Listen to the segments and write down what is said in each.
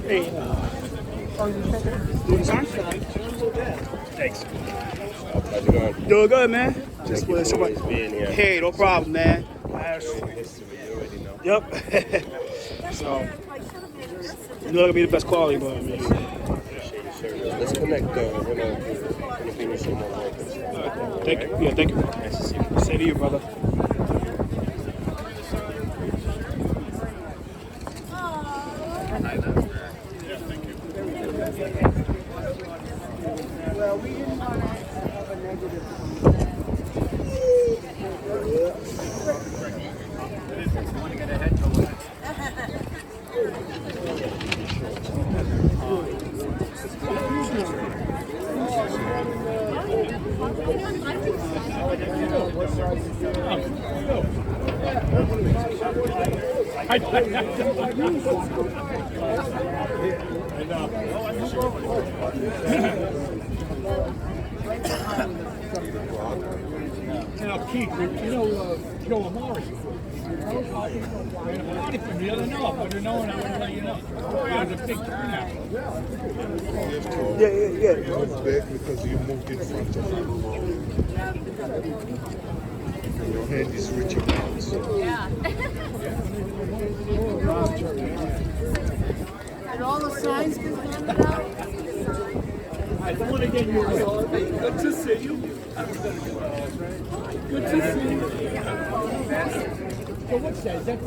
Hey. Doing the sign? Thanks. How's it going? Doing good, man. Just Thank you with for somebody. always being here. Hey, no problem, man. History, you already know. Yep. So, you're not gonna be the best quality, but I mean. Appreciate your service. Let's connect when I finish some more work. Thank you. Yeah, thank you. Nice to see you. Same to you, brother. Well, we didn't want to have a negative. Now, Keith, you know Joe Amari. I don't know, but you know, and I would let you know. There's a big turnout. Yeah. It was big because you moved in front of him. And your hand is reaching out. So. And all the signs been handed out? I don't want to get you good to see you. Good to see you. So what's that? Is that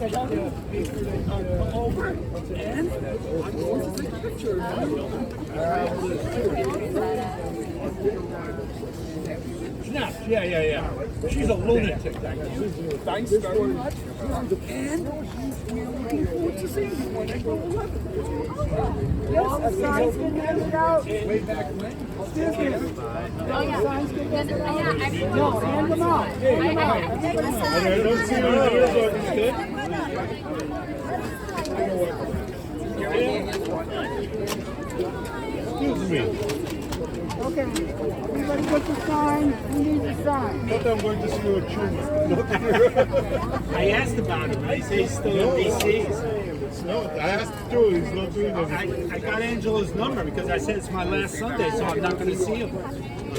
over? And? Picture. Snap. Yeah. She's a lunatic. Thanks very much. And good to see you when I go 11. Yes, a sign's been handed out. Way back when? Excuse me. Signs been handed out? Yeah, No, hand them out. Hand them out. I don't see any videos of this kid. Excuse me. Okay. Everybody get the sign. Who needs a sign? I thought I'm going to see you at Chuma. I asked about him, and he says he's still in DC. No, I asked too. He's not doing anything. I got Angela's number because I said it's my last Sunday, so I'm not going to see him. I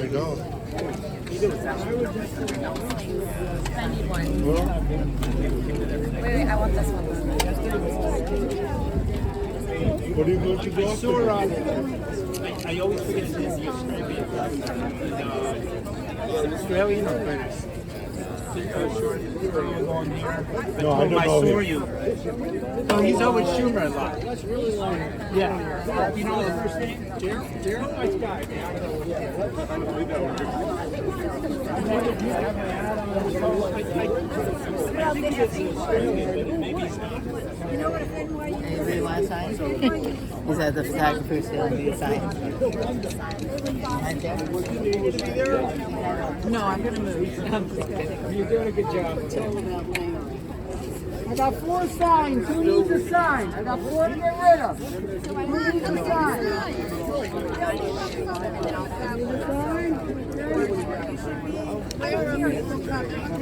know. I need one. Wait, I want this one. What are you going to do after? I always forget his name. Australian or British? No, I don't I know saw him. you. Oh, he's always Schumer a lot. Yeah. You know the first name? Gerald? Nice guy, Anybody want a sign? Is that the photographer still need a sign? No, I'm going to move. You're doing a good job. I got 4 signs. Who needs a sign? I got 4 to get rid of. Who needs a sign?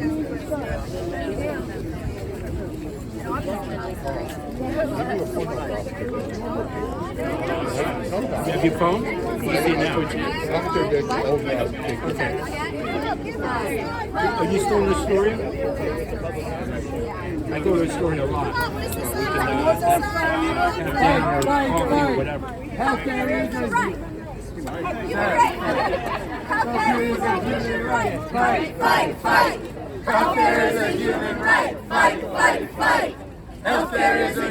Need a sign? Have your phone? What is it now? After that, all that. Are you still in the story? I go to the story a lot. Right. Whatever. Healthcare is a Healthcare is a human right. Fight. Healthcare is a human right. Fight. Healthcare is a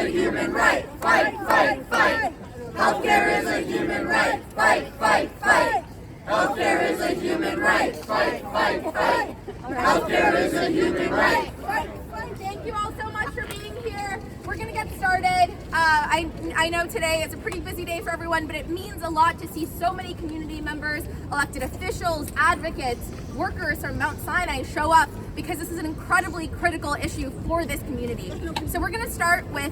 human right. Fight. Healthcare is a human right. Fight. Healthcare is a human right. Fight. Healthcare is a human right. Thank you all so much for being here. We're going to get started. I know today is a pretty busy day for everyone, but it means a lot to see so many community members, elected officials, advocates, workers from Mount Sinai show up because this is an incredibly critical issue for this community. So we're going to start with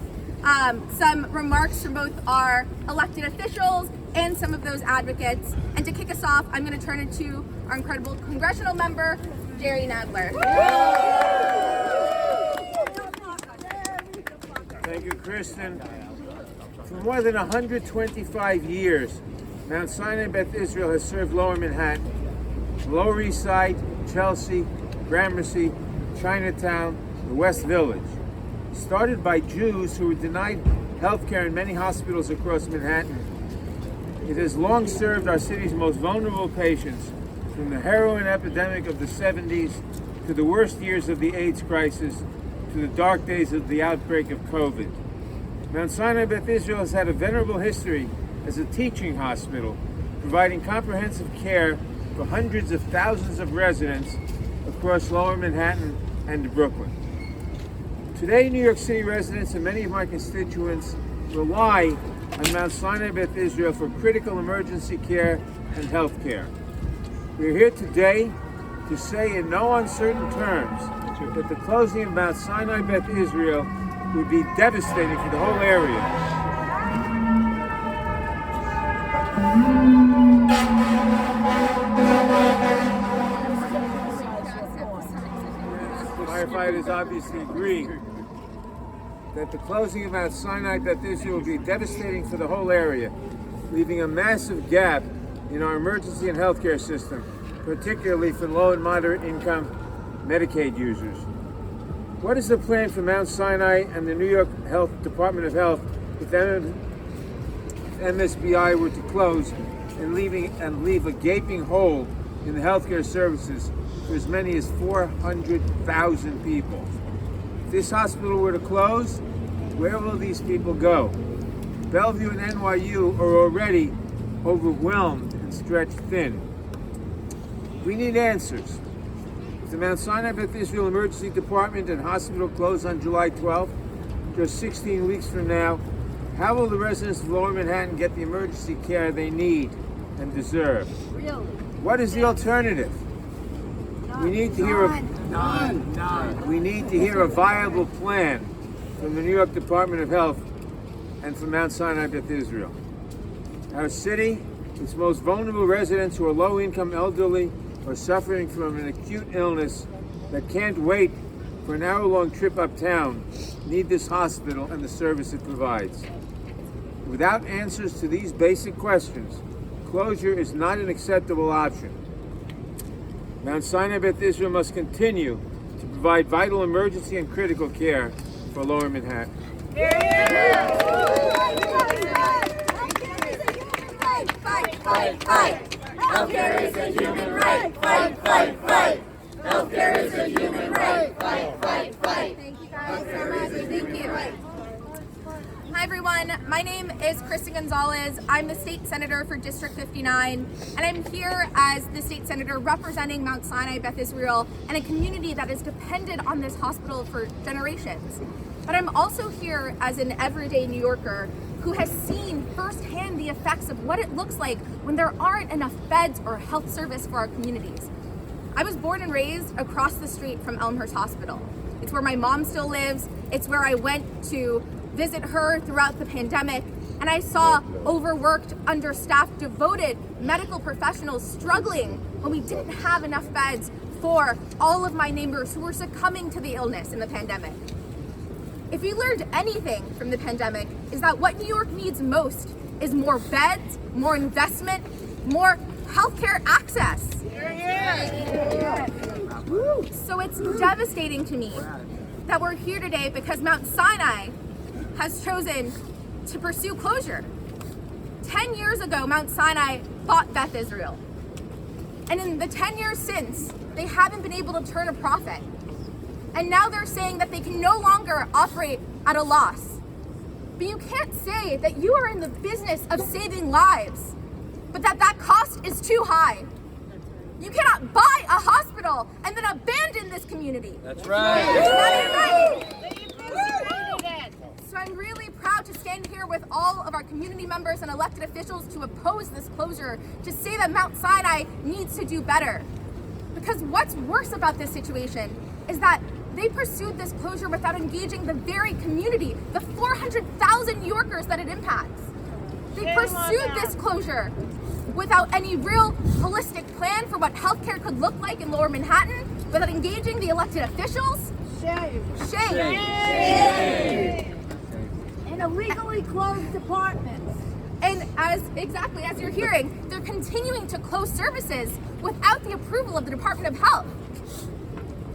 some remarks from both our elected officials and some of those advocates. And to kick us off, I'm going to turn it to our incredible congressional member, Jerry Nadler. Thank you, Kristen. For more than 125 years, Mount Sinai Beth Israel has served Lower Manhattan, Lower East Side, Chelsea, Gramercy, Chinatown, the West Village. Started by Jews who were denied health care in many hospitals across Manhattan, it has long served our city's most vulnerable patients, from the heroin epidemic of the 70s to the worst years of the AIDS crisis to the dark days of the outbreak of COVID. Mount Sinai Beth Israel has had a venerable history as a teaching hospital, providing comprehensive care for hundreds of thousands of residents across Lower Manhattan and Brooklyn. Today, New York City residents and many of my constituents rely on Mount Sinai Beth Israel for critical emergency care and health care. We are here today to say in no uncertain terms that the closing of Mount Sinai Beth Israel would be devastating for the whole area. Firefighters obviously agree that the closing of Mount Sinai Beth Israel will be devastating for the whole area, leaving a massive gap in our emergency and healthcare system, particularly for low and moderate income Medicaid users. What is the plan for Mount Sinai and the New York Department of Health if MSBI were to close and leave a gaping hole in the healthcare services for as many as 400,000 people? If this hospital were to close, where will these people go? Bellevue and NYU are already overwhelmed and stretched thin. We need answers. If the Mount Sinai Beth Israel Emergency Department and hospital close on July 12th, just 16 weeks from now, how will the residents of Lower Manhattan get the emergency care they need and deserve? Really? What is the alternative? We need to hear we need to hear a viable plan from the New York Department of Health and from Mount Sinai Beth Israel. Our city, its most vulnerable residents who are low-income elderly or suffering from an acute illness that can't wait for an hour-long trip uptown, need this hospital and the service it provides. Without answers to these basic questions, closure is not an acceptable option. Mount Sinai Beth Israel must continue to provide vital emergency and critical care for Lower Manhattan. Fight, fight. Healthcare is a human right. Fight, fight, fight. Healthcare is a human right. Fight, fight, fight. Thank you guys so much. Thank you. Hi everyone, my name is Kristen Gonzalez. I'm the state senator for District 59, and I'm here as the state senator representing Mount Sinai Beth Israel and a community that has depended on this hospital for generations. But I'm also here as an everyday New Yorker who has seen firsthand the effects of what it looks like when there aren't enough beds or health service for our communities. I was born and raised across the street from Elmhurst Hospital. It's where my mom still lives. It's where I went to visit her throughout the pandemic, and I saw overworked, understaffed, devoted medical professionals struggling when we didn't have enough beds for all of my neighbors who were succumbing to the illness in the pandemic. If we learned anything from the pandemic, is that what New York needs most is more beds, more investment, more healthcare access. So it's devastating to me that we're here today because Mount Sinai has chosen to pursue closure. 10 years ago, Mount Sinai bought Beth Israel. And in the 10 years since, they haven't been able to turn a profit. And now they're saying that they can no longer operate at a loss. But you can't say that you are in the business of saving lives, but that cost is too high. You cannot buy a hospital and then abandon this community. That's right. So I'm really proud to stand here with all of our community members and elected officials to oppose this closure, to say that Mount Sinai needs to do better. Because what's worse about this situation is that they pursued this closure without engaging the very community, the 400,000 New Yorkers that it impacts. They pursued this closure without any real holistic plan for what healthcare could look like in Lower Manhattan, without engaging the elected officials. Shame. in illegally closed departments. And exactly as you're hearing, they're continuing to close services without the approval of the Department of Health.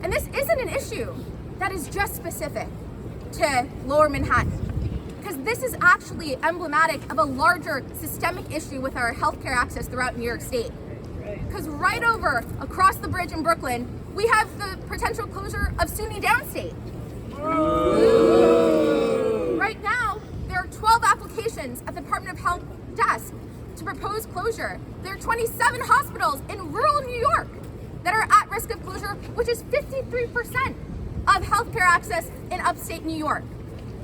And this isn't an issue that is just specific to Lower Manhattan, because this is actually emblematic of a larger systemic issue with our healthcare access throughout New York State. Because right over across the bridge in Brooklyn, we have the potential closure of SUNY Downstate. Right now, there are 12 applications at the Department of Health desk to propose closure. There are 27 hospitals in rural New York that are at risk of closure, which is 53% of healthcare access in upstate New York.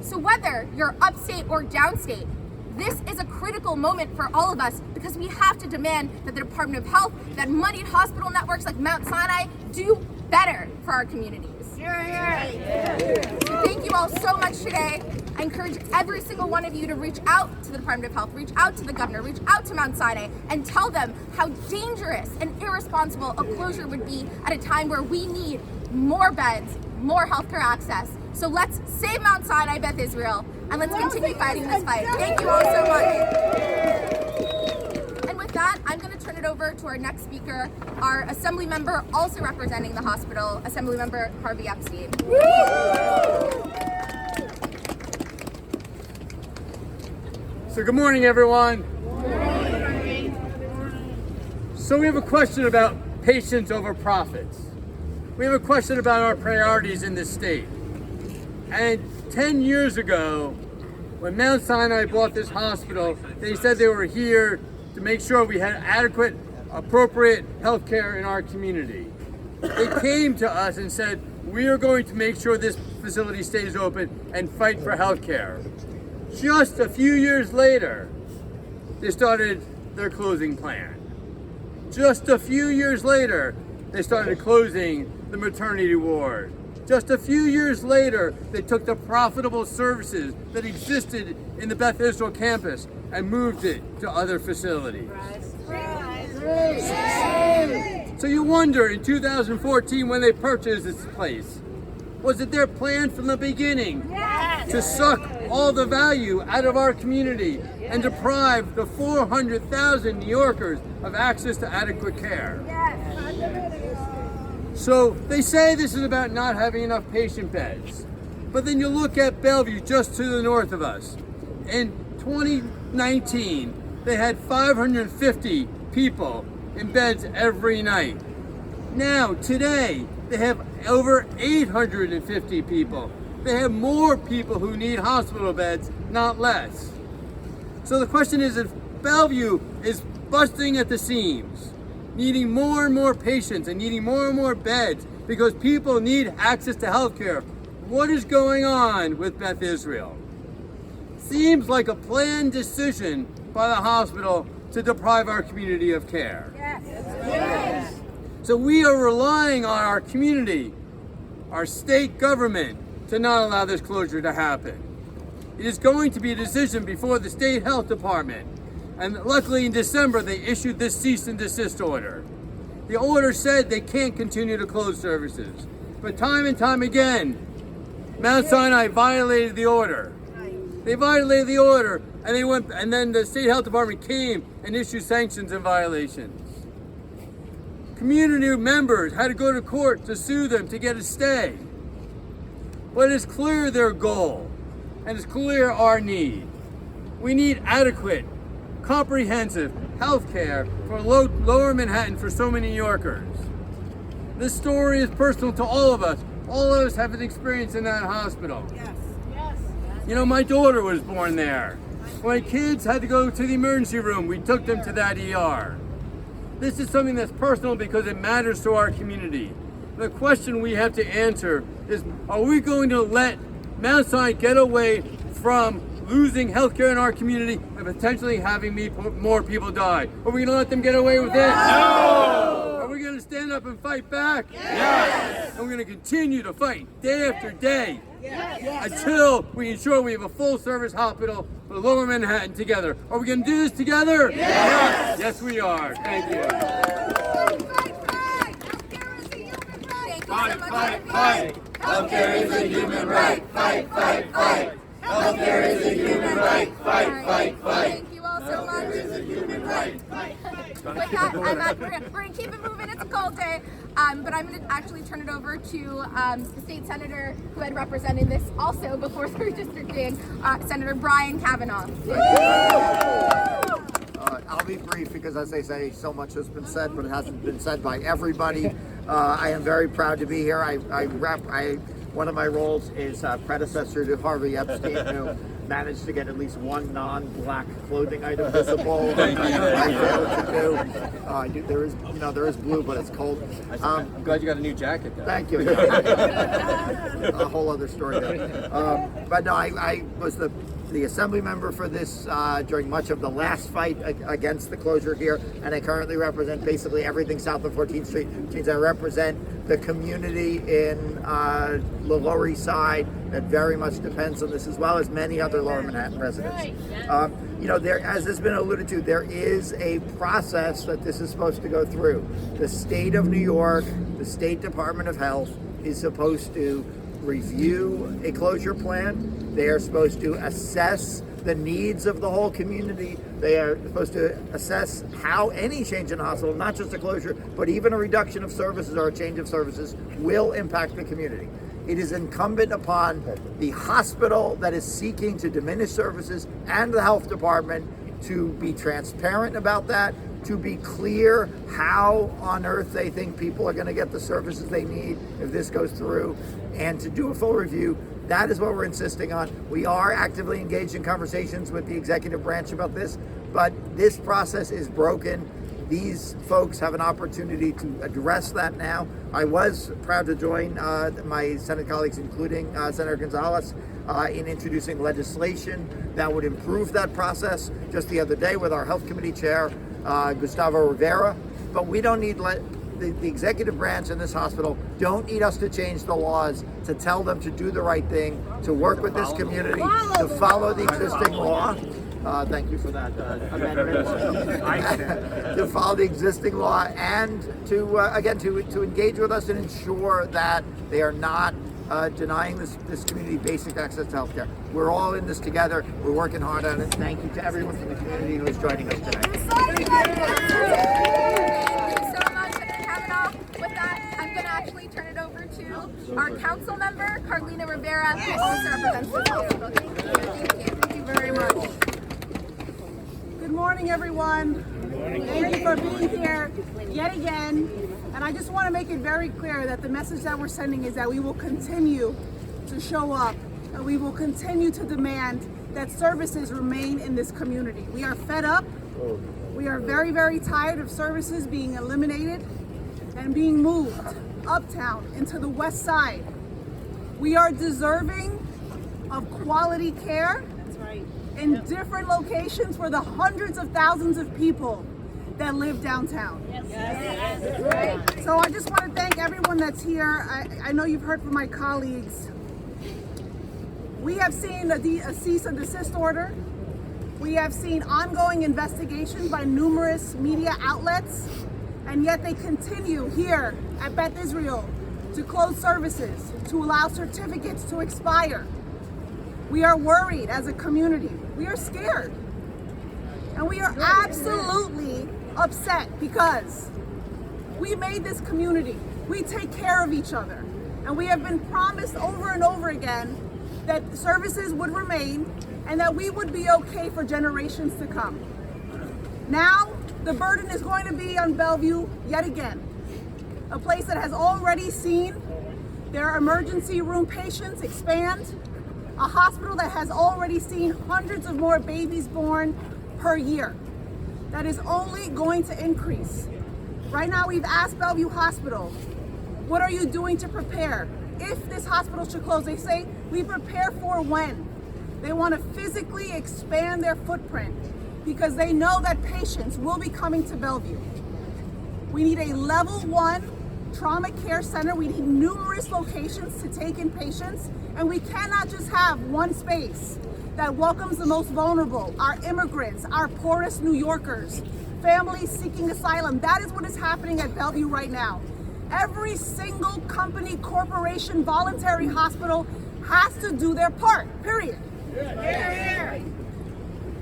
So whether you're upstate or downstate, this is a critical moment for all of us because we have to demand that the Department of Health, that moneyed hospital networks like Mount Sinai do better for our communities. So thank you all so much today. I encourage every single one of you to reach out to the Department of Health, reach out to the governor, reach out to Mount Sinai, and tell them how dangerous and irresponsible a closure would be at a time where we need more beds, more healthcare access. So let's save Mount Sinai, Beth Israel, and let's continue fighting this fight. Thank you all so much. And with that, I'm going to turn it over to our next speaker, our assembly member also representing the hospital, Assemblymember Harvey Epstein. So good morning, everyone. So we have a question about patients over profits. We have a question about our priorities in this state. And 10 years ago, when Mount Sinai bought this hospital, they said they were here to make sure we had adequate, appropriate health care in our community. They came to us and said, we are going to make sure this facility stays open and fight for health care. Just a few years later, they started their closing plan. Just a few years later, they started closing the maternity ward. Just a few years later, they took the profitable services that existed in the Beth Israel campus and moved it to other facilities. So you wonder, in 2014, when they purchased this place, was it their plan from the beginning to suck all the value out of our community and deprive the 400,000 New Yorkers of access to adequate care? So they say this is about not having enough patient beds. But then you look at Bellevue, just to the north of us. In 2019, they had 550 people in beds every night. Now, today, they have over 850 people. They have more people who need hospital beds, not less. So the question is, if Bellevue is busting at the seams, needing more and more patients and needing more and more beds because people need access to health care, what is going on with Beth Israel? Seems like a planned decision by the hospital to deprive our community of care. Yes. So we are relying on our community, our state government, to not allow this closure to happen. It is going to be a decision before the state health department. And luckily in December, they issued this cease and desist order. The order said they can't continue to close services. But time and time again, Mount Sinai violated the order. They violated the order, and then the state health department came and issued sanctions and violations. Community members had to go to court to sue them to get a stay. But it's clear their goal, and it's clear our need. We need adequate, comprehensive health care for Lower Manhattan for so many New Yorkers. This story is personal to all of us. All of us have an experience in that hospital. Yes. You know, my daughter was born there. When kids had to go to the emergency room, we took them to that ER. This is something that's personal because it matters to our community. The question we have to answer is, are we going to let Mount Sinai get away from losing healthcare in our community and potentially having more people die? Are we going to let them get away with it? No! Are we going to stand up and fight back? Yes! And we're going to continue to fight day after day until we ensure we have a full-service hospital for Lower Manhattan together. Are we going to do this together? Yes! Yes, we are. Thank you. Fight, fight, fight. Healthcare is a human right. Fight, fight, fight. Healthcare is a human right. Fight, fight, fight. Thank you all so much. Healthcare is a human right. With that, we're gonna keep it moving. It's a cold day, but I'm gonna actually turn it over to the state senator who had represented this also before through districting, Senator Brian Kavanaugh. I'll be brief because, as they say, so much has been said, but it hasn't been said by everybody. I am very proud to be here. One of my roles is predecessor to Harvey Epstein, who managed to get at least one non-black clothing item visible. I failed to do. There is blue, but it's cold. I'm glad you got a new jacket, though. Thank you. A whole other story there. But no, I was the assembly member for this during much of the last fight against the closure here, and I currently represent basically everything south of 14th Street, which means I represent the community in the Lower East Side that very much depends on this, as well as many other Lower Manhattan residents. There, as has been alluded to, there is a process that this is supposed to go through. The state of New York, the State Department of Health, is supposed to review a closure plan. They are supposed to assess the needs of the whole community. They are supposed to assess how any change in a hospital, not just a closure, but even a reduction of services or a change of services, will impact the community. It is incumbent upon the hospital that is seeking to diminish services and the health department to be transparent about that, to be clear how on earth they think people are going to get the services they need if this goes through, and to do a full review. That is what we're insisting on. We are actively engaged in conversations with the executive branch about this, but this process is broken. These folks have an opportunity to address that now. I was proud to join my Senate colleagues, including Senator Gonzalez, in introducing legislation that would improve that process just the other day with our Health Committee Chair, Gustavo Rivera. But we don't need the executive branch in this hospital don't need us to change the laws, to tell them to do the right thing, to work with this community, to follow the existing law. Thank you for that amendment. To follow the existing law, and to engage with us and ensure that they are not denying this community basic access to healthcare. We're all in this together. We're working hard on it. Thank you to everyone from the community who is joining us today. Actually turn it over to our council member, Carlina Rivera, who also represents the hospital. Thank you very much. Good morning, everyone. Thank you for being here yet again. And I just want to make it very clear that the message that we're sending is that we will continue to show up, and we will continue to demand that services remain in this community. We are fed up. We are very, very tired of services being eliminated and being moved uptown into the west side. We are deserving of quality care in different locations for the hundreds of thousands of people that live downtown. So I just want to thank everyone that's here. I know you've heard from my colleagues. We have seen a cease and desist order. We have seen ongoing investigations by numerous media outlets, and yet they continue here at Beth Israel to close services, to allow certificates to expire. We are worried as a community. We are scared. And we are absolutely upset because we made this community. We take care of each other. And we have been promised over and over again that services would remain and that we would be okay for generations to come. Now, the burden is going to be on Bellevue yet again, a place that has already seen their emergency room patients expand, a hospital that has already seen hundreds of more babies born per year. That is only going to increase. Right now, we've asked Bellevue Hospital, what are you doing to prepare? If this hospital should close, they say, we prepare for when. They want to physically expand their footprint because they know that patients will be coming to Bellevue. We need a level 1 trauma care center. We need numerous locations to take in patients, and we cannot just have one space that welcomes the most vulnerable, our immigrants, our poorest New Yorkers, families seeking asylum. That is what is happening at Bellevue right now. Every single company, corporation, voluntary hospital has to do their part, period.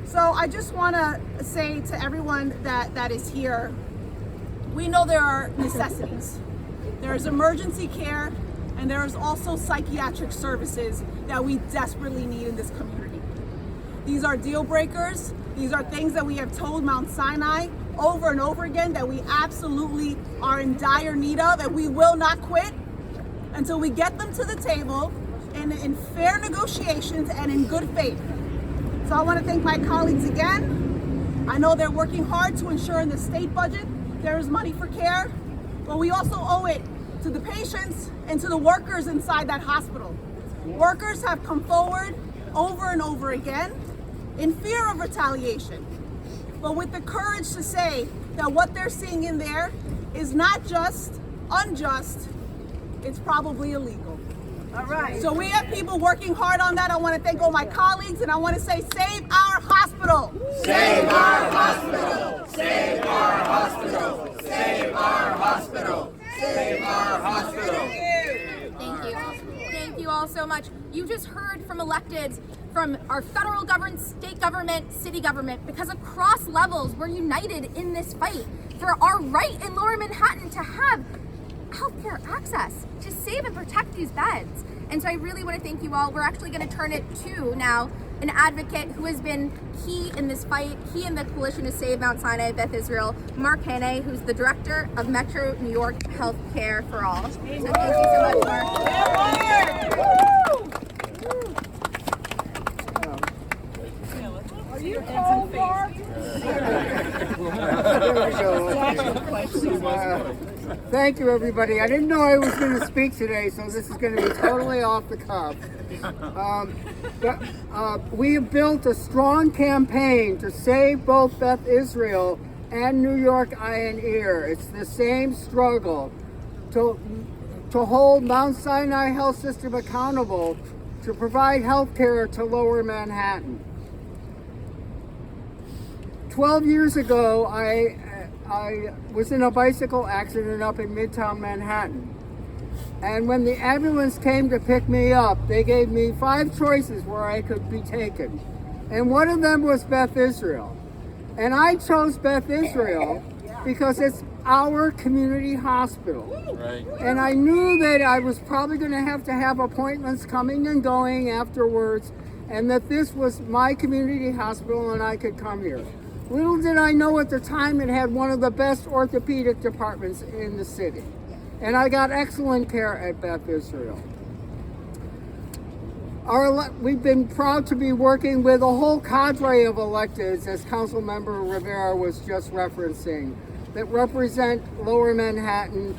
So I just want to say to everyone that is here, we know there are necessities. There is emergency care, and there is also psychiatric services that we desperately need in this community. These are deal breakers. These are things that we have told Mount Sinai over and over again that we absolutely are in dire need of, and we will not quit until we get them to the table in fair negotiations and in good faith. So I want to thank my colleagues again. I know they're working hard to ensure in the state budget there is money for care, but we also owe it to the patients and to the workers inside that hospital. Workers have come forward over and over again in fear of retaliation, but with the courage to say that what they're seeing in there is not just unjust, it's probably illegal. All right. So we have people working hard on that. I want to thank all my colleagues, and I want to say, save our hospital. Save our hospital. Save our hospital. Save our hospital. Save our hospital. Thank you. Thank you all so much. You just heard from electeds from our federal government, state government, city government, because across levels we're united in this fight for our right in Lower Manhattan to have healthcare access, to save and protect these beds. And so I really want to thank you all. We're actually going to turn it to now an advocate who has been key in this fight, key in the coalition to save Mount Sinai Beth Israel, Mark Haney, who's the director of Metro New York Healthcare for All. So thank you so much, Mark. Are you cold, Mark? Thank you, everybody. I didn't know I was going to speak today, so this is going to be totally off the cuff. We have built a strong campaign to save both Beth Israel and New York Eye and Ear. It's the same struggle to hold Mount Sinai Health System accountable to provide health care to Lower Manhattan. 12 years ago, I was in a bicycle accident up in Midtown Manhattan. And when the ambulance came to pick me up, they gave me 5 choices where I could be taken. And one of them was Beth Israel. And I chose Beth Israel because it's our community hospital. Right. And I knew that I was probably going to have appointments coming and going afterwards, and that this was my community hospital and I could come here. Little did I know at the time it had one of the best orthopedic departments in the city. And I got excellent care at Beth Israel. We've been proud to be working with a whole cadre of electeds, as Councilmember Rivera was just referencing, that represent Lower Manhattan,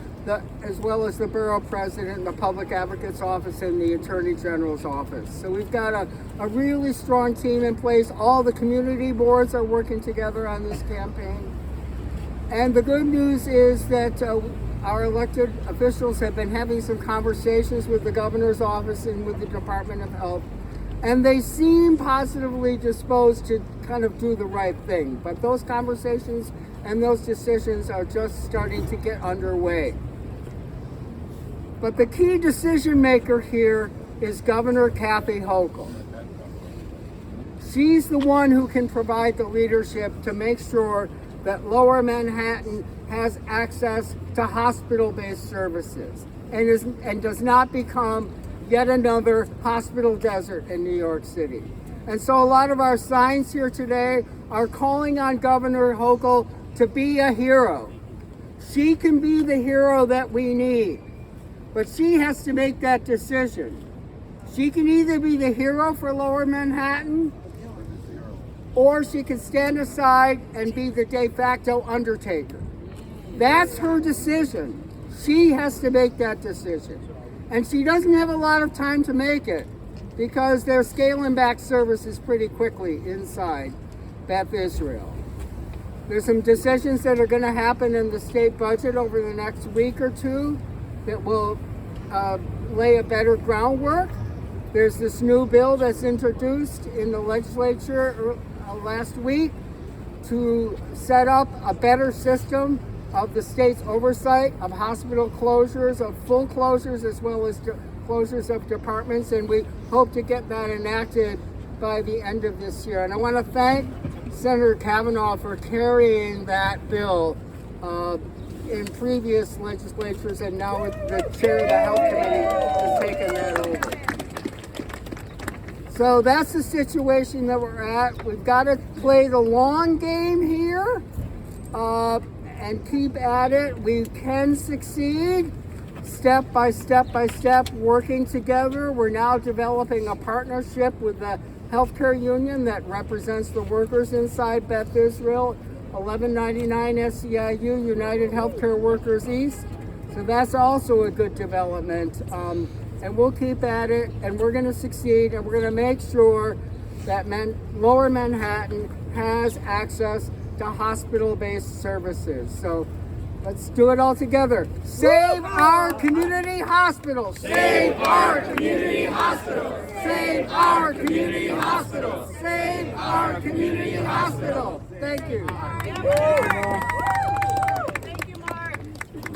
as well as the Borough President, the Public Advocate's Office, and the Attorney General's Office. So we've got a really strong team in place. All the community boards are working together on this campaign. And the good news is that our elected officials have been having some conversations with the Governor's Office and with the Department of Health, and they seem positively disposed to kind of do the right thing. But those conversations and those decisions are just starting to get underway. But the key decision maker here is Governor Kathy Hochul. She's the one who can provide the leadership to make sure that Lower Manhattan has access to hospital-based services and does not become yet another hospital desert in New York City. And so a lot of our signs here today are calling on Governor Hochul to be a hero. She can be the hero that we need, but she has to make that decision. She can either be the hero for Lower Manhattan, or she can stand aside and be the de facto undertaker. That's her decision. She has to make that decision. And she doesn't have a lot of time to make it because they're scaling back services pretty quickly inside Beth Israel. There's some decisions that are going to happen in the state budget over the next week or two that will lay a better groundwork. There's this new bill that's introduced in the legislature last week to set up a better system of the state's oversight of hospital closures, of full closures, as well as closures of departments, and we hope to get that enacted by the end of this year. And I want to thank Senator Kavanaugh for carrying that bill in previous legislatures, and now the chair of the Health Committee has taken that over. So that's the situation that we're at. We've got to play the long game here and keep at it. We can succeed step by step by step, working together. We're now developing a partnership with the healthcare union that represents the workers inside Beth Israel, 1199 SEIU, United Healthcare Workers East. So that's also a good development. And we'll keep at it, and we're going to succeed, and we're going to make sure that Lower Manhattan has access to hospital-based services. So let's do it all together. Save our community hospitals. Save our community hospitals. Save our community hospitals. Save our community hospital. Thank you.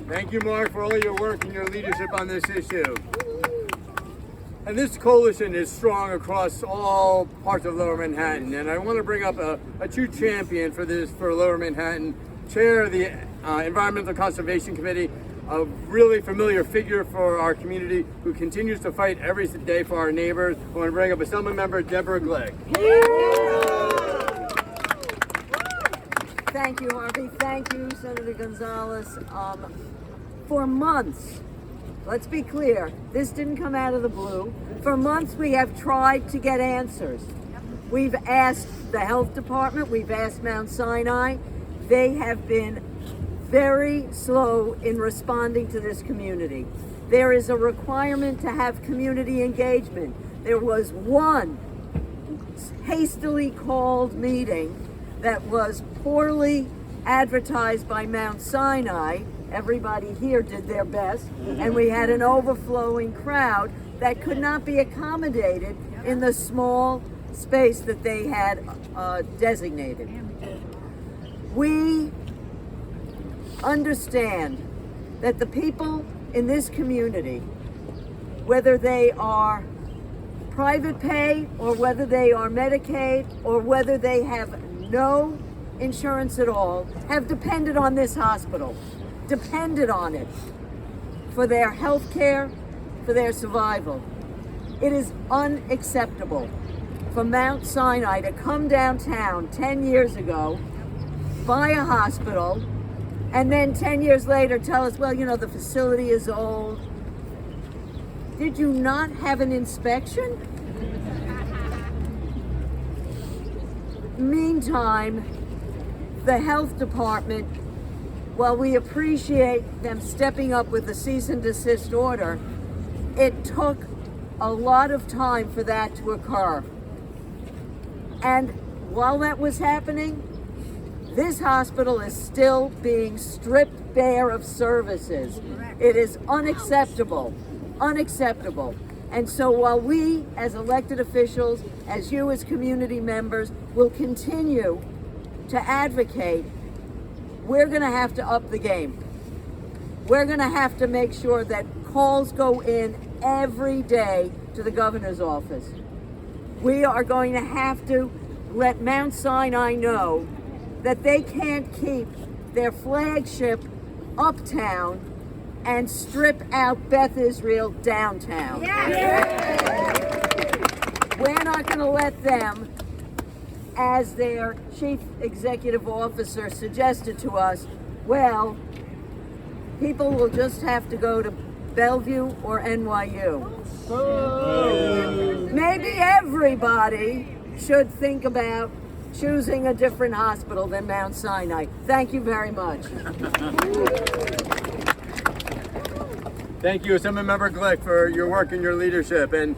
Thank you, Mark, for all your work and your leadership on this issue. And this coalition is strong across all parts of Lower Manhattan. And I want to bring up a true champion for Lower Manhattan, chair of the Environmental Conservation Committee, a really familiar figure for our community who continues to fight every day for our neighbors. I want to bring up Assembly Member Deborah Glick. Thank you, Harvey. Thank you, Senator Gonzalez. For months, let's be clear, this didn't come out of the blue. For months, we have tried to get answers. We've asked the health department, we've asked Mount Sinai. They have been very slow in responding to this community. There is a requirement to have community engagement. There was one hastily called meeting that was poorly advertised by Mount Sinai. Everybody here did their best, and we had an overflowing crowd that could not be accommodated in the small space that they had designated. We understand that the people in this community, whether they are private pay or whether they are Medicaid or whether they have no insurance at all, have depended on this hospital, depended on it for their health care, for their survival. It is unacceptable for Mount Sinai to come downtown 10 years ago, buy a hospital, and then 10 years later tell us, well, you know, the facility is old. Did you not have an inspection? Meantime, the health department, while we appreciate them stepping up with a cease and desist order, it took a lot of time for that to occur. And while that was happening, this hospital is still being stripped bare of services. It is unacceptable, unacceptable. And so while we as elected officials, as you as community members, will continue to advocate, we're going to have to up the game. We're going to have to make sure that calls go in every day to the governor's office. We are going to have to let Mount Sinai know that they can't keep their flagship uptown and strip out Beth Israel downtown. We're not going to let them, as their chief executive officer suggested to us, well, people will just have to go to Bellevue or NYU. Maybe everybody should think about choosing a different hospital than Mount Sinai. Thank you very much. Thank you, Assemblymember Glick, for your work and your leadership. And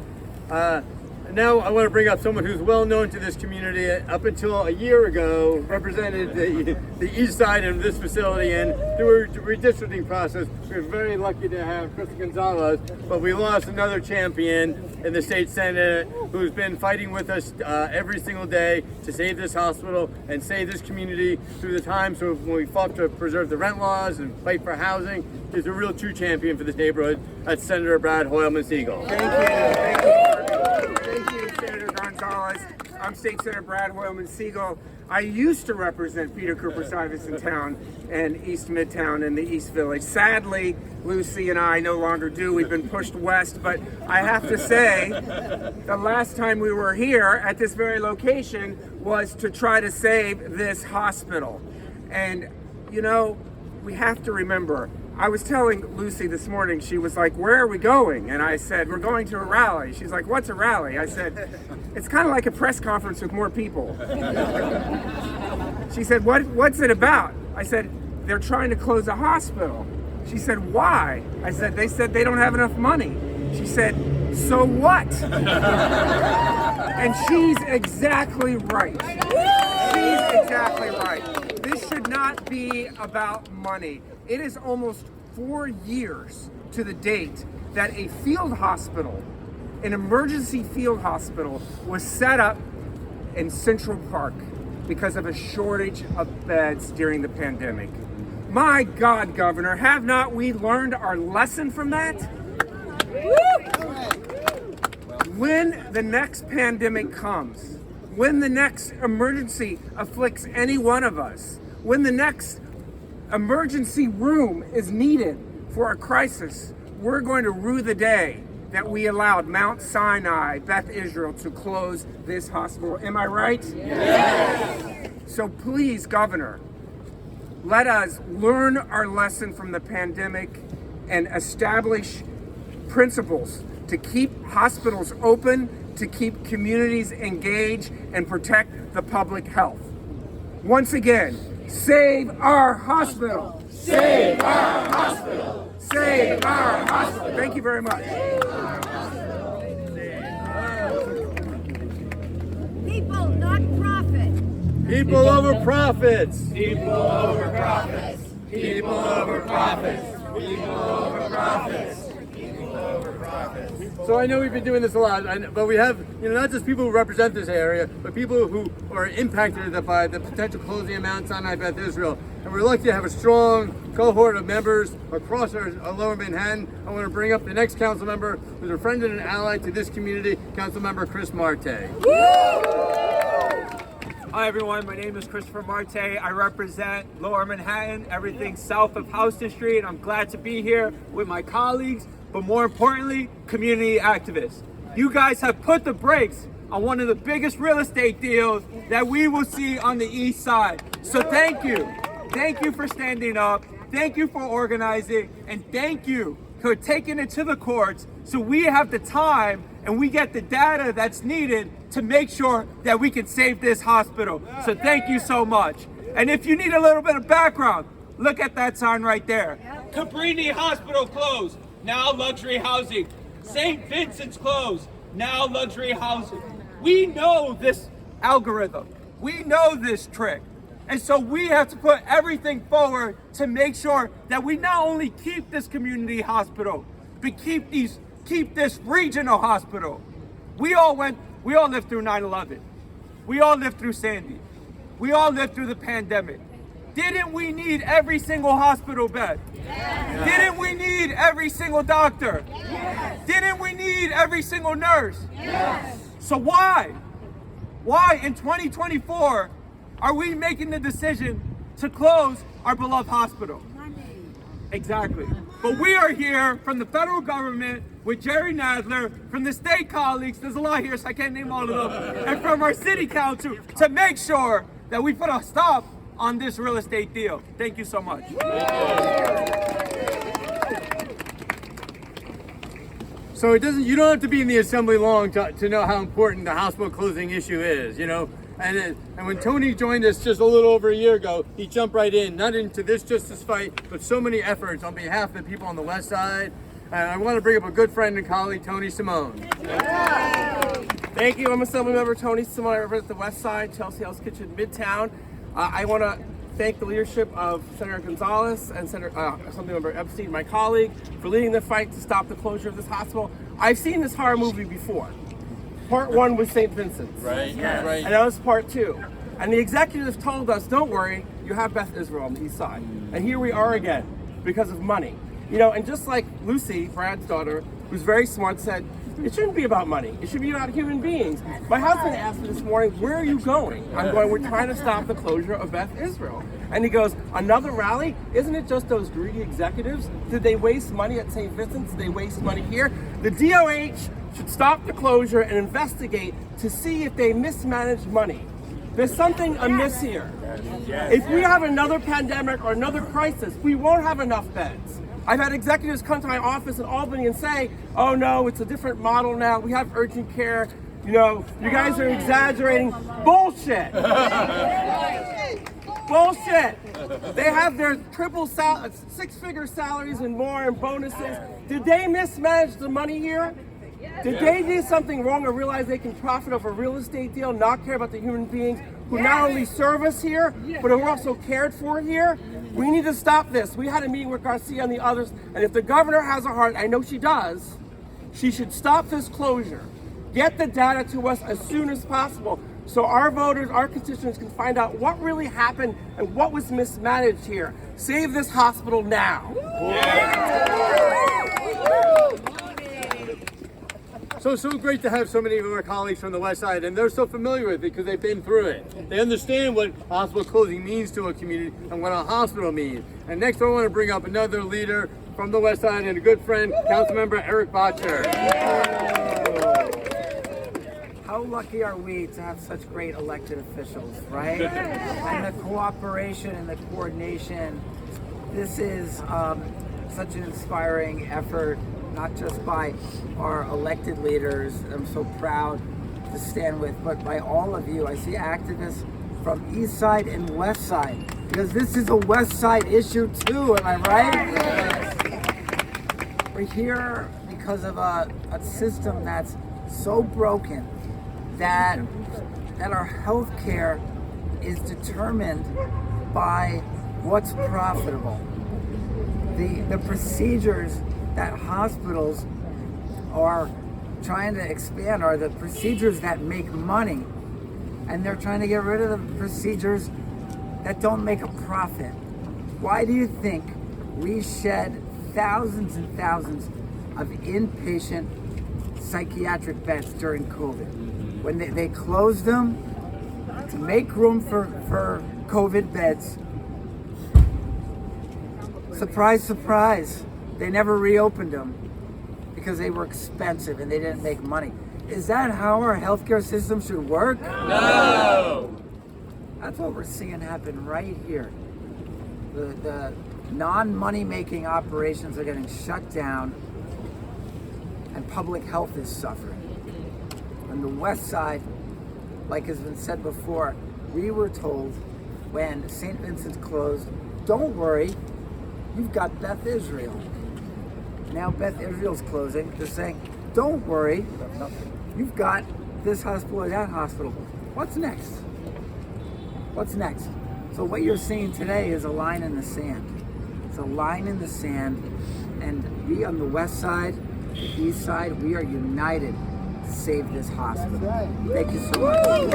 now I want to bring up someone who's well known to this community. Up until a year ago, represented the east side of this facility, and through a redistricting process, we were very lucky to have Chris Gonzalez, but we lost another champion in the state senate who's been fighting with us every single day to save this hospital and save this community through the times when we fought to preserve the rent laws and fight for housing. Is a real true champion for this neighborhood. That's Senator Brad Holyman Siegel. Thank you. Thank you, Senator Gonzalez. Gonzalez. I'm State Senator Brad Holyman Siegel. I used to represent Peter Cooper Stuyvesant Town and East Midtown and the East Village. Sadly, Lucy and I no longer do. We've been pushed west, but I have to say, the last time we were here at this very location was to try to save this hospital. And, you know, we have to remember, I was telling Lucy this morning, she was like, where are we going? And I said, we're going to a rally. She's like, what's a rally? I said, it's kind of like a press conference with more people. She said, what's it about? I said, they're trying to close a hospital. She said, why? I said, they said they don't have enough money. She said, so what? And she's exactly right. She's exactly right. This should not be about money. It is almost 4 years to the date that a field hospital, an emergency field hospital, was set up in Central Park because of a shortage of beds during the pandemic. My God, Governor, have not we learned our lesson from that? When the next pandemic comes, when the next emergency afflicts any one of us, when the next emergency room is needed for a crisis, we're going to rue the day that we allowed Mount Sinai, Beth Israel, to close this hospital. Am I right? Yes. So please, Governor, let us learn our lesson from the pandemic and establish principles to keep hospitals open, to keep communities engaged, and protect the public health. Once again, save our hospital! Save our hospital! Save our hospital! Thank you very much. People, not profit. People over profits. People over profits. People over profits. People over profits. People over profits. So I know we've been doing this a lot, but we have, not just people who represent this area, but people who are impacted by the potential closing of Mount Sinai, Beth Israel. And we're lucky to have a strong cohort of members across our lower Manhattan. I want to bring up the next council member, who's a friend and an ally to this community, Council Member Chris Marte. Hi everyone, my name is Christopher Marte. I represent Lower Manhattan, everything south of Houston Street. I'm glad to be here with my colleagues, but more importantly, community activists. You guys have put the brakes on one of the biggest real estate deals that we will see on the east side. So thank you. Thank you for standing up. Thank you for organizing. And thank you for taking it to the courts so we have the time and we get the data that's needed to make sure that we can save this hospital. So thank you so much. And if you need a little bit of background, look at that sign right there. Cabrini Hospital closed, now luxury housing. St. Vincent's closed, now luxury housing. We know this algorithm. We know this trick. And so we have to put everything forward to make sure that we not only keep this community hospital, but keep this regional hospital. We all lived through 9/11. We all lived through Sandy. We all lived through the pandemic. Didn't we need every single hospital bed? Yes. Didn't we need every single doctor? Yes. Didn't we need every single nurse? Yes. So why in 2024 are we making the decision to close our beloved hospital? Exactly. But we are here from the federal government with Jerry Nadler, from the state colleagues, there's a lot here so I can't name all of them, and from our city council to make sure that we put a stop on this real estate deal. Thank you so much. So you don't have to be in the assembly long to know how important the hospital closing issue is, And when Tony joined us just a little over a year ago, he jumped right in, not into this justice fight, but so many efforts on behalf of the people on the west side. And I want to bring up a good friend and colleague, Tony Simone. Thank you. I'm Assemblymember Tony Simone. I represent the west side, Chelsea House Kitchen, Midtown. I want to thank the leadership of Senator Gonzalez and Assemblymember Epstein, my colleague, for leading the fight to stop the closure of this hospital. I've seen this horror movie before. Part 1 was St. Vincent's. Right, yes. Right. And that was part 2. And the executives told us, don't worry, you have Beth Israel on the east side. And here we are again, because of money. You know, and just like Lucy, Brad's daughter, who's very smart, said, it shouldn't be about money. It should be about human beings. My husband asked me this morning, where are you going? I'm going, we're trying to stop the closure of Beth Israel. And he goes, another rally? Isn't it just those greedy executives? Did they waste money at St. Vincent's? Did they waste money here? The DOH should stop the closure and investigate to see if they mismanaged money. There's something amiss here. If we have another pandemic or another crisis, we won't have enough beds. I've had executives come to my office in Albany and say, oh no, it's a different model now. We have urgent care. You know, you guys are exaggerating. Bullshit. Bullshit. They have their six-figure salaries and more and bonuses. Did they mismanage the money here? Did they do something wrong or realize they can profit off a real estate deal, not care about the human beings who not only serve us here, but who are also cared for here? We need to stop this. We had a meeting with Garcia and the others, and if the governor has a heart, I know she does, she should stop this closure. Get the data to us as soon as possible so our voters, our constituents can find out what really happened and what was mismanaged here. Save this hospital now. So great to have so many of our colleagues from the West Side, and they're so familiar with it because they've been through it. They understand what hospital closing means to a community and what a hospital means. And next I want to bring up another leader from the West Side and a good friend, Councilmember Eric Bottcher. How lucky are we to have such great elected officials, right? And the cooperation and the coordination. This is such an inspiring effort, not just by our elected leaders, I'm so proud to stand with, but by all of you. I see activists from East Side and West Side, because this is a West Side issue too, am I right? We're here because of a system that's so broken that our health care is determined by what's profitable. The procedures that hospitals are trying to expand are the procedures that make money, and they're trying to get rid of the procedures that don't make a profit. Why do you think we shed thousands and thousands of inpatient psychiatric beds during COVID? When they closed them to make room for COVID beds. Surprise, surprise. They never reopened them because they were expensive and they didn't make money. Is that how our healthcare system should work? No! That's what we're seeing happen right here. The non-money making operations are getting shut down and public health is suffering. On the West Side, like has been said before, we were told when St. Vincent's closed, don't worry, you've got Beth Israel. Now Beth Israel's closing. They're saying, don't worry, you've got this hospital or that hospital. What's next? What's next? So what you're seeing today is a line in the sand. It's a line in the sand, and we on the West Side, the East Side, we are united to save this hospital. Thank you so much.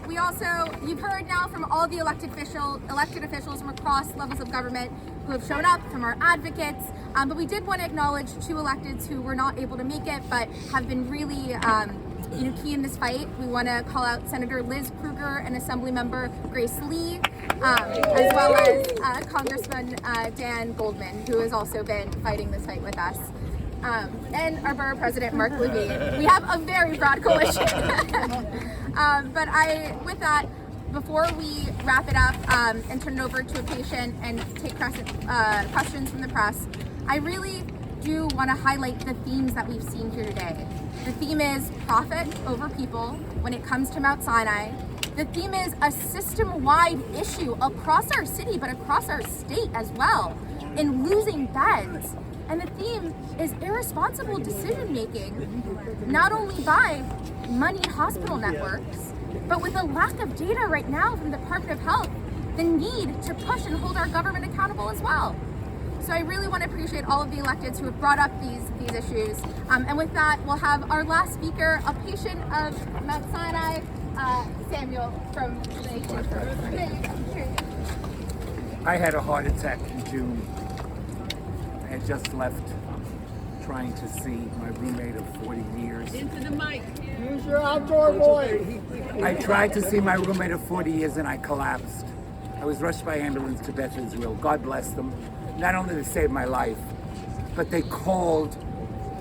We also, you've heard now from all the elected officials from across levels of government who have shown up, from our advocates, but we did want to acknowledge two electeds who were not able to make it, but have been really key in this fight. We want to call out Senator Liz Kruger and Assemblymember Grace Lee, as well as Congressman Dan Goldman, who has also been fighting this fight with us. And our borough president, Mark Levine. We have a very broad coalition. But with that, before we wrap it up and turn it over to a patient and take questions from the press, I really do want to highlight the themes that we've seen here today. The theme is profit over people when it comes to Mount Sinai. The theme is a system-wide issue across our city, but across our state as well, in losing beds. And the theme is irresponsible decision-making, not only by moneyed hospital networks, but with a lack of data right now from the Department of Health, the need to push and hold our government accountable as well. So I really want to appreciate all of the electeds who have brought up these issues. And with that, we'll have our last speaker, a patient of Mount Sinai, Samuel from the I had a heart attack in June. I had just left trying to see my roommate of 40 years. Into the mic. Use your outdoor voice. I tried to see my roommate of 40 years and I collapsed. I was rushed by ambulance to Batchu, Israel. God bless them. Not only they saved my life, but they called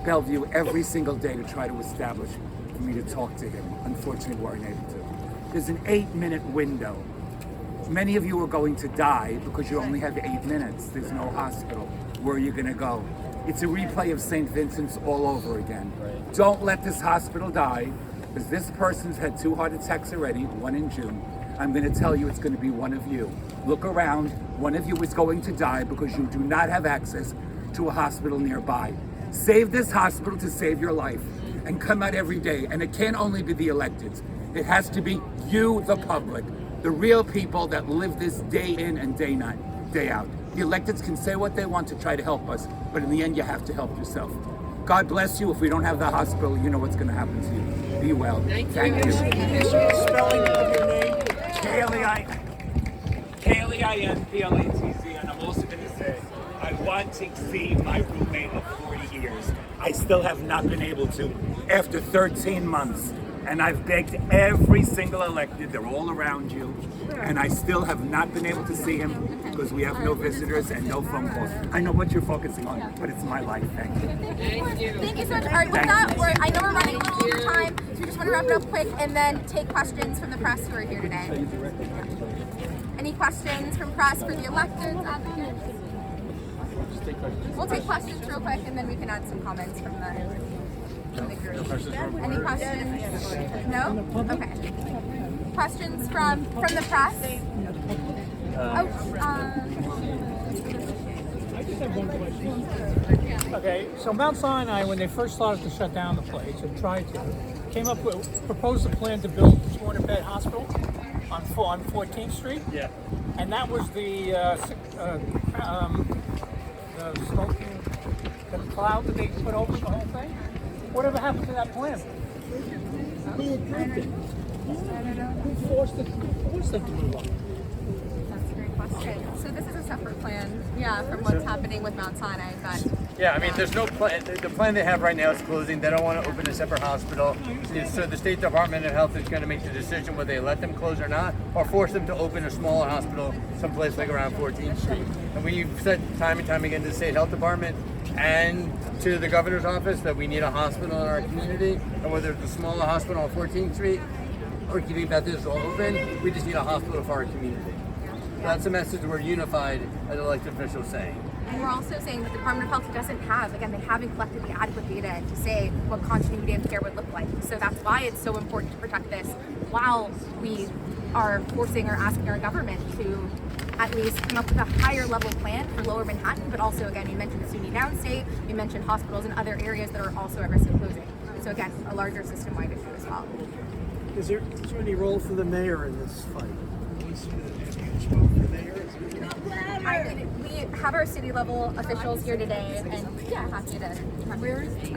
Bellevue every single day to try to establish for me to talk to him. Unfortunately, we weren't able to. There's an 8-minute window. Many of you are going to die because you only have 8 minutes. There's no hospital. Where are you going to go? It's a replay of St. Vincent's all over again. Don't let this hospital die, because this person's had 2 heart attacks already, 1 in June. I'm going to tell you it's going to be one of you. Look around. One of you is going to die because you do not have access to a hospital nearby. Save this hospital to save your life, and come out every day. And it can't only be the electeds. It has to be you, the public, the real people that live this day in and day out. The electeds can say what they want to try to help us, but in the end, you have to help yourself. God bless you. If we don't have the hospital, you know what's going to happen to you. Be well. Thank you. Spelling of your name? K-L-E-I-N-P-L-A-T-Z, and I'm also going to say, I want to see my roommate of 40 years. I still have not been able to after 13 months. And I've begged every single elected, they're all around you, and I still have not been able to see him because we have no visitors and no phone calls. I know what you're focusing on, but it's my life. Thank you. Thank you so much. All right, with that, I know we're running a little over time, so we just want to wrap it up quick and then take questions from the press who are here today. Any questions from press for the electeds, advocates? We'll take questions real quick and then we can add some comments from the group. Any questions? No? Okay. Questions from the press? I just have one question. Okay, so Mount Sinai, when they first started to shut down the place and tried to, proposed a plan to build a 200-bed hospital on 14th Street. Yeah. And that was the smoking, the cloud that they put over the whole thing. Whatever happened to that plan? Who approved it? Who forced them to move on? That's a great question. So this is a separate plan, from what's happening with Mount Sinai, but... Yeah, I mean, there's no plan. The plan they have right now is closing. They don't want to open a separate hospital. So the State Department of Health is going to make the decision whether they let them close or not, or force them to open a smaller hospital someplace like around 14th Street. And we've said time and time again to the State Health Department and to the governor's office that we need a hospital in our community, and whether it's a smaller hospital on 14th Street or keeping Beth Israel open, we just need a hospital for our community. That's a message we're unified as elected officials saying. And we're also saying that the Department of Health doesn't have, again, they haven't collected the adequate data to say what continuity of care would look like. So that's why it's so important to protect this while we are forcing or asking our government to at least come up with a higher level plan for Lower Manhattan, but also, again, you mentioned SUNY downstate, you mentioned hospitals in other areas that are also at risk of closing. So again, a larger system-wide issue as well. Is there any role for the mayor in this fight? We have our city level officials here today, and happy to. Where is he?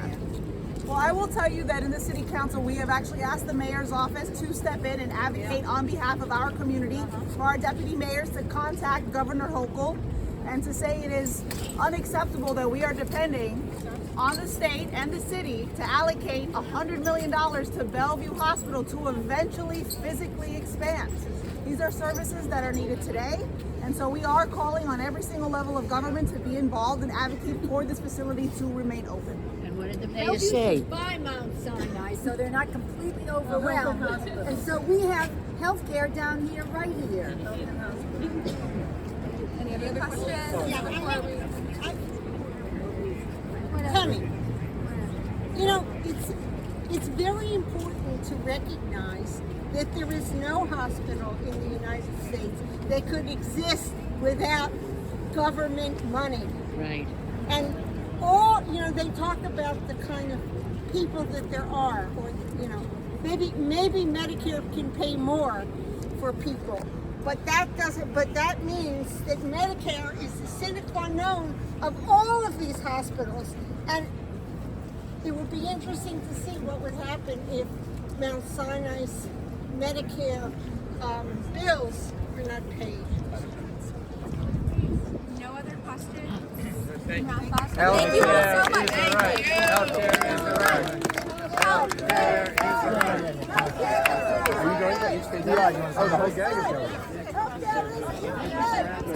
Well, I will tell you that in the City Council, we have actually asked the mayor's office to step in and advocate on behalf of our community for our deputy mayors to contact Governor Hochul and to say it is unacceptable that we are depending on the state and the city to allocate $100 million to Bellevue Hospital to eventually physically expand. These are services that are needed today, and so we are calling on every single level of government to be involved and advocate for this facility to remain open. And what did the mayor say? By Mount Sinai, so they're not completely overwhelmed. And so we have health care down here, right here. Any other questions? Penny, you know, it's very important to recognize that there is no hospital in the United States that could exist without government money. Right. And all, you know, they talk about the kind of people that there are, or, you know, maybe Medicare can pay more for people. But that means that Medicare is the sine qua non of all of these hospitals. And it would be interesting to see what would happen if Mount Sinai's Medicare bills are not paid. Thank you all so much. Healthcare is the right. Healthcare is the right. Are you going to each day? Yeah, the whole gang is going.